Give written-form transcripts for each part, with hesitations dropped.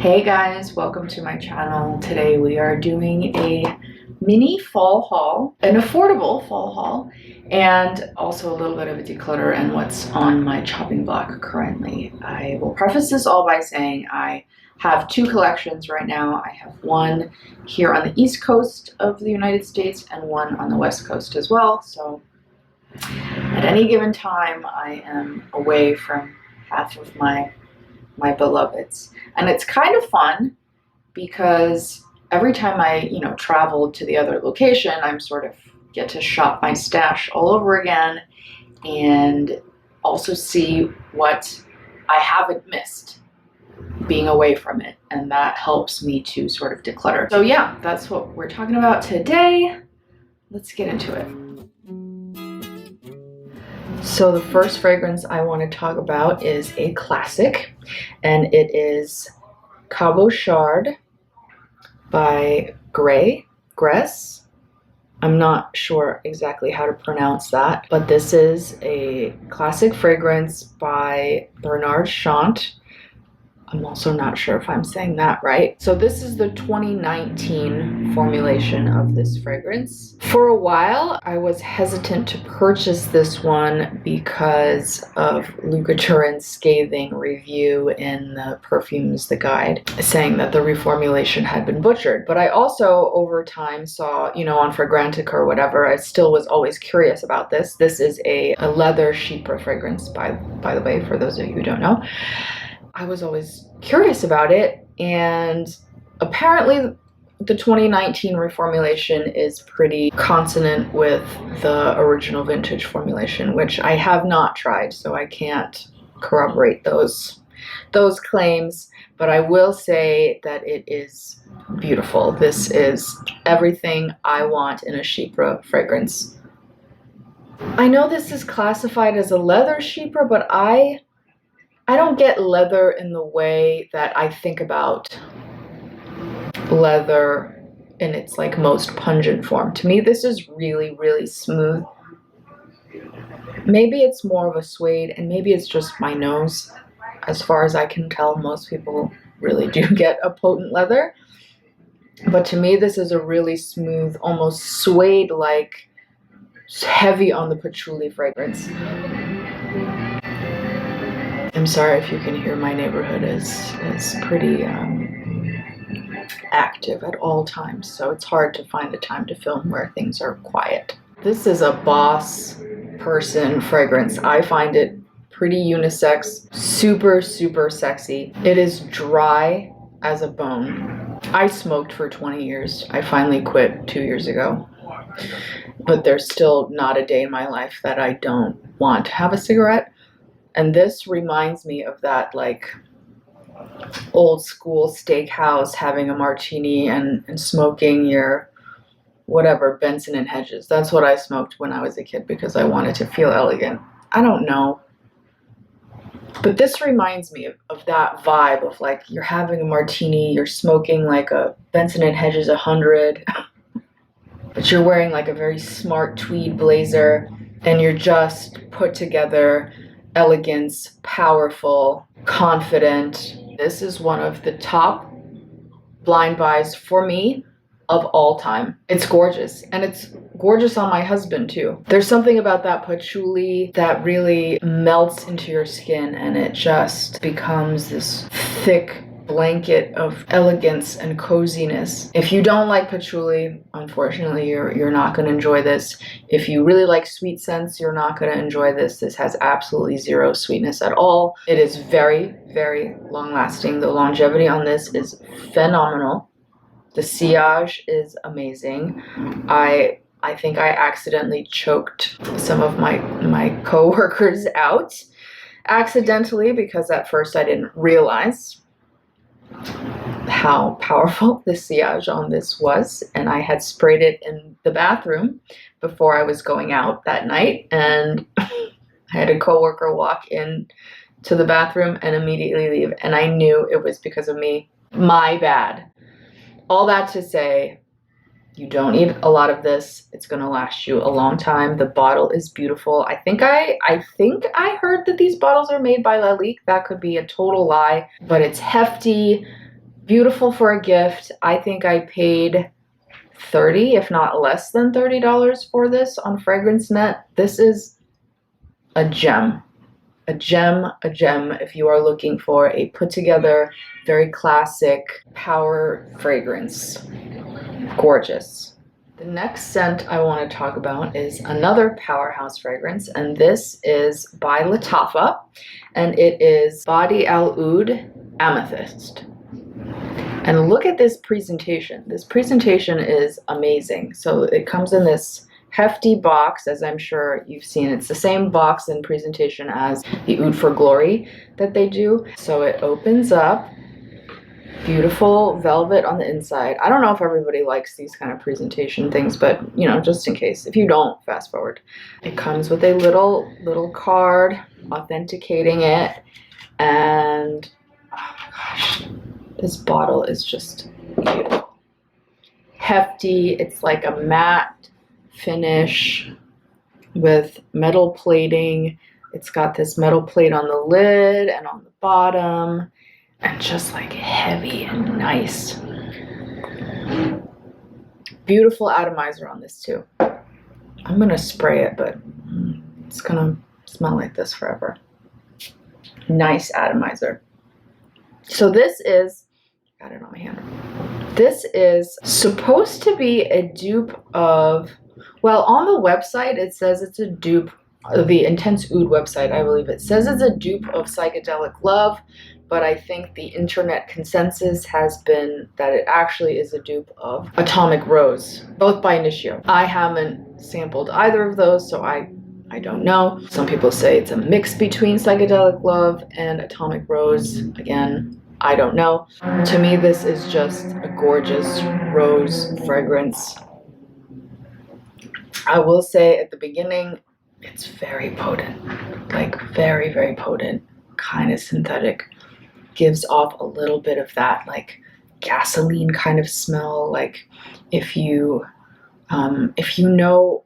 Hey guys, welcome to my channel. Today we are doing a mini fall haul, an affordable fall haul, and also a little bit of a declutter and what's on my chopping block currently. I will preface this all by saying I have two collections right now. I have one here on the East Coast of the United States and one on the West Coast as well. So at any given time, I am away from half of my beloveds. And it's kind of fun because every time I, travel to the other location, I'm sort of get to shop my stash all over again and also see what I haven't missed being away from it. And that helps me to sort of declutter. So yeah, that's what we're talking about today. Let's get into it. So the first fragrance I want to talk about is a classic, and it is Cabochard by Gres. I'm not sure exactly how to pronounce that, but this is a classic fragrance by Bernard Chant. I'm also not sure if I'm saying that right. So this is the 2019 formulation of this fragrance. For a while, I was hesitant to purchase this one because of Luca Turin's scathing review in the Perfumes the Guide, saying that the reformulation had been butchered. But I also, over time, saw, on Fragrantica or whatever, I still was always curious about this. This is a leather chypre fragrance, by the way, for those of you who don't know. I was always curious about it, and apparently the 2019 reformulation is pretty consonant with the original vintage formulation, which I have not tried, so I can't corroborate those claims, but I will say that it is beautiful. This is everything I want in a chypre fragrance. I know this is classified as a leather chypre, but I don't get leather in the way that I think about leather in its most pungent form. To me, this is really, really smooth. Maybe it's more of a suede, and maybe it's just my nose. As far as I can tell, most people really do get a potent leather. But to me, this is a really smooth, almost suede-like, heavy on the patchouli fragrance. I'm sorry if you can hear, my neighborhood is pretty active at all times, so it's hard to find the time to film where things are quiet. This is a boss person fragrance. I find it pretty unisex, super, super sexy. It is dry as a bone. I smoked for 20 years. I finally quit 2 years ago, but there's still not a day in my life that I don't want to have a cigarette. And this reminds me of that old school steakhouse, having a martini and smoking your whatever, Benson and Hedges. That's what I smoked when I was a kid because I wanted to feel elegant. I don't know. But this reminds me of that vibe of you're having a martini, you're smoking a Benson and Hedges 100, but you're wearing a very smart tweed blazer and you're just put together, elegance, powerful, confident. This is one of the top blind buys for me of all time. It's gorgeous, and it's gorgeous on my husband too. There's something about that patchouli that really melts into your skin, and it just becomes this thick blanket of elegance and coziness. If you don't like patchouli, unfortunately, you're not going to enjoy this. If you really like sweet scents, you're not going to enjoy this. This has absolutely zero sweetness at all. It is very, very long-lasting. The longevity on this is phenomenal. The sillage is amazing. I think I accidentally choked some of my coworkers out accidentally because at first I didn't realize how powerful the sillage on this was, and I had sprayed it in the bathroom before I was going out that night, and I had a coworker walk in to the bathroom and immediately leave, and I knew it was because of me. My bad. All that to say, you don't need a lot of this. It's going to last you a long time. The bottle is beautiful. I think I heard that these bottles are made by Lalique. That could be a total lie, but it's hefty. Beautiful for a gift. I think I paid 30, if not less than $30 for this on FragranceNet. This is a gem. A gem, a gem if you are looking for a put together, very classic power fragrance. Gorgeous. The next scent I want to talk about is another powerhouse fragrance, and this is by Lattafa, and it is Badi Al Oud Amethyst. And look at this presentation. This presentation is amazing. So it comes in this hefty box, as I'm sure you've seen. It's the same box and presentation as the Oud for Glory that they do. So it opens up, beautiful velvet on the inside. I don't know if everybody likes these kind of presentation things, but you know, just in case, if you don't, fast forward. It comes with a little card authenticating it, and oh my gosh, this bottle is just beautiful. Hefty, it's like a matte finish with metal plating. It's got this metal plate on the lid and on the bottom, and just like heavy and nice. Beautiful atomizer on this too. I'm gonna spray it, but it's gonna smell like this forever. Nice atomizer. So this is, got it on my hand. This is supposed to be a dupe of, well, on the website it says it's a dupe, the Intense Oud website, I believe it says it's a dupe of Psychedelic Love, but I think the internet consensus has been that it actually is a dupe of Atomic Rose, both by Initio. I haven't sampled either of those, so I don't know. Some people say it's a mix between Psychedelic Love and Atomic Rose. Again, I don't know. To me, this is just a gorgeous rose fragrance. I will say at the beginning, it's very potent, like very, very potent, kind of synthetic. Gives off a little bit of that like gasoline kind of smell. Like if you know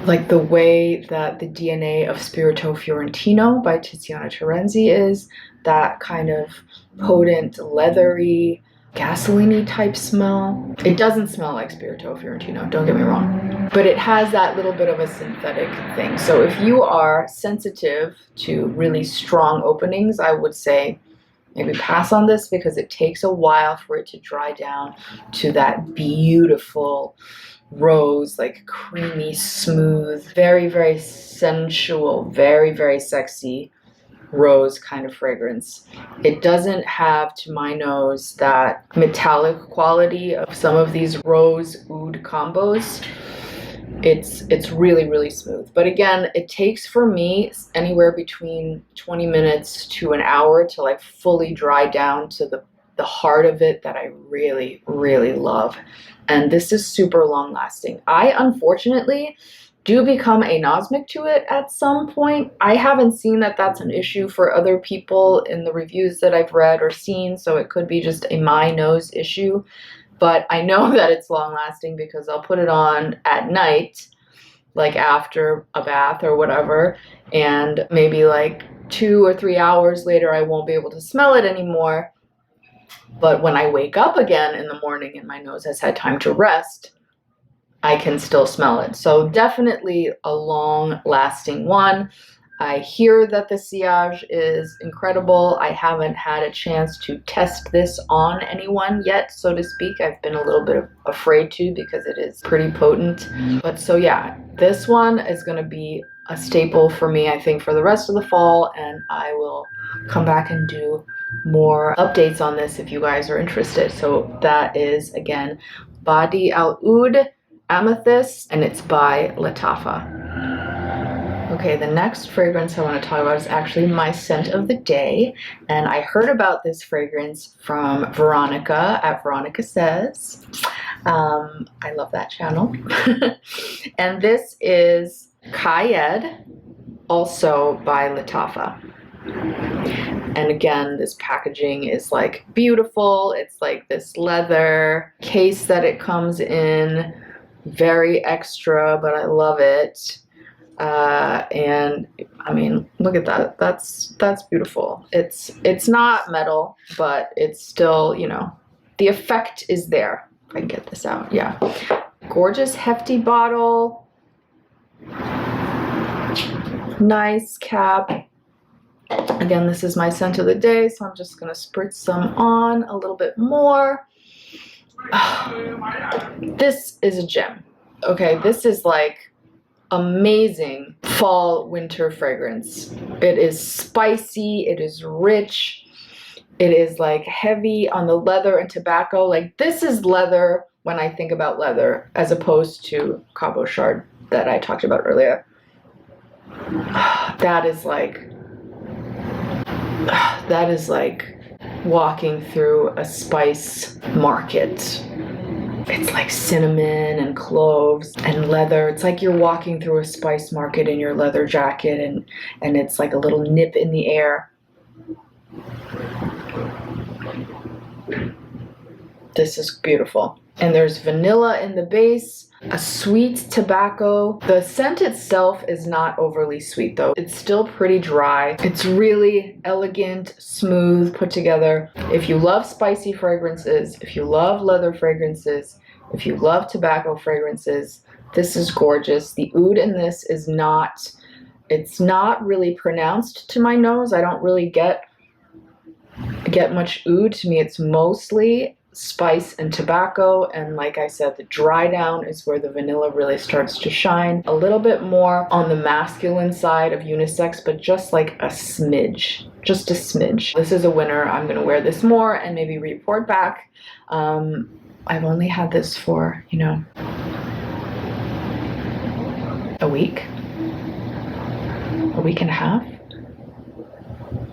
like the way that the DNA of Spirito Fiorentino by Tiziana Terenzi is, that kind of potent, leathery, gasoline-y type smell. It doesn't smell like Spirito Fiorentino, don't get me wrong, but it has that little bit of a synthetic thing. So if you are sensitive to really strong openings, I would say maybe pass on this, because it takes a while for it to dry down to that beautiful rose, like creamy, smooth, very, very sensual, very, very sexy rose kind of fragrance. It doesn't have, to my nose, that metallic quality of some of these rose oud combos. It's really, really smooth. But again, it takes for me anywhere between 20 minutes to an hour to like fully dry down to the heart of it that I really, really love. And this is super long lasting. I unfortunately do become anosmic to it at some point. I haven't seen that that's an issue for other people in the reviews that I've read or seen, so it could be just a my nose issue. But I know that it's long lasting because I'll put it on at night, like after a bath or whatever, and maybe like 2 or 3 hours later I won't be able to smell it anymore. But when I wake up again in the morning and my nose has had time to rest, I can still smell it. So definitely a long-lasting one. I hear that the sillage is incredible. I haven't had a chance to test this on anyone yet, so to speak. I've been a little bit afraid to because it is pretty potent. But so yeah, this one is going to be a staple for me, I think, for the rest of the fall, and I will come back and do more updates on this if you guys are interested. So that is, again, Badi Al Oud Amethyst, and it's by Lattafa. Okay, the next fragrance I want to talk about is actually my scent of the day, and I heard about this fragrance from Veronica at Veronica Says. I love that channel. And this is Qaa'ed, also by Lattafa. And again, this packaging is like beautiful. It's like this leather case that it comes in, very extra, but I love it. And I mean, look at that. That's beautiful. It's not metal, but it's still, you know, the effect is there. If I can get this out, yeah. Gorgeous hefty bottle. Nice cap. Again, this is my scent of the day, so I'm just gonna spritz some on a little bit more. This is a gem. Okay, this is like amazing fall winter fragrance. It is spicy, it is rich, it is like heavy on the leather and tobacco. Like this is leather when I think about leather, as opposed to Cabochard that I talked about earlier. That is like walking through a spice market. It's like cinnamon and cloves and leather. It's like you're walking through a spice market in your leather jacket, and it's like a little nip in the air. This is beautiful. And there's vanilla in the base, a sweet tobacco. The scent itself is not overly sweet though. It's still pretty dry. It's really elegant, smooth, put together. If you love spicy fragrances, if you love leather fragrances, if you love tobacco fragrances, this is gorgeous. The oud in this is not, it's not really pronounced to my nose. I don't really get much oud. To me, it's mostly spice and tobacco, and like I said, the dry down is where the vanilla really starts to shine. A little bit more on the masculine side of unisex, but just like a smidge, just a smidge. This is a winner. I'm gonna wear this more and maybe report back. I've only had this for, you know, a week and a half,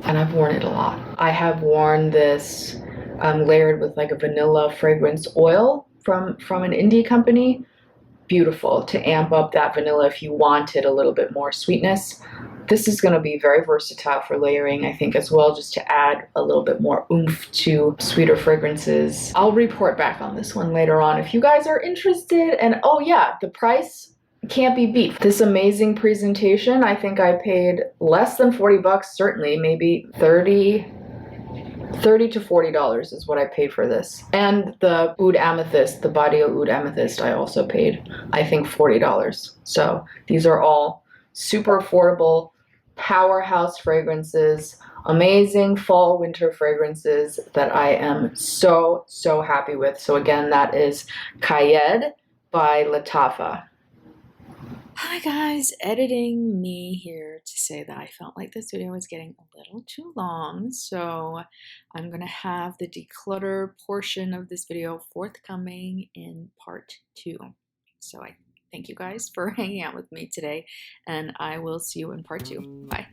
and I've worn it a lot. I have worn this layered with like a vanilla fragrance oil from an indie company. Beautiful to amp up that vanilla if you wanted a little bit more sweetness. This is going to be very versatile for layering, I think, as well, just to add a little bit more oomph to sweeter fragrances. I'll report back on this one later on if you guys are interested. And oh yeah, the price can't be beat. This amazing presentation, I think I paid less than 40 bucks, certainly, maybe 30 to $40 is what I paid for this. And the Oud Amethyst, the Body Oud Amethyst, I also paid, I think, $40. So these are all super affordable, powerhouse fragrances, amazing fall winter fragrances that I am so, so happy with. So again, that is Qaa'ed by Lattafa. Hi guys, editing me here to say that I felt like this video was getting a little too long, so I'm going to have the declutter portion of this video forthcoming in part 2. So I thank you guys for hanging out with me today, and I will see you in part 2. Bye.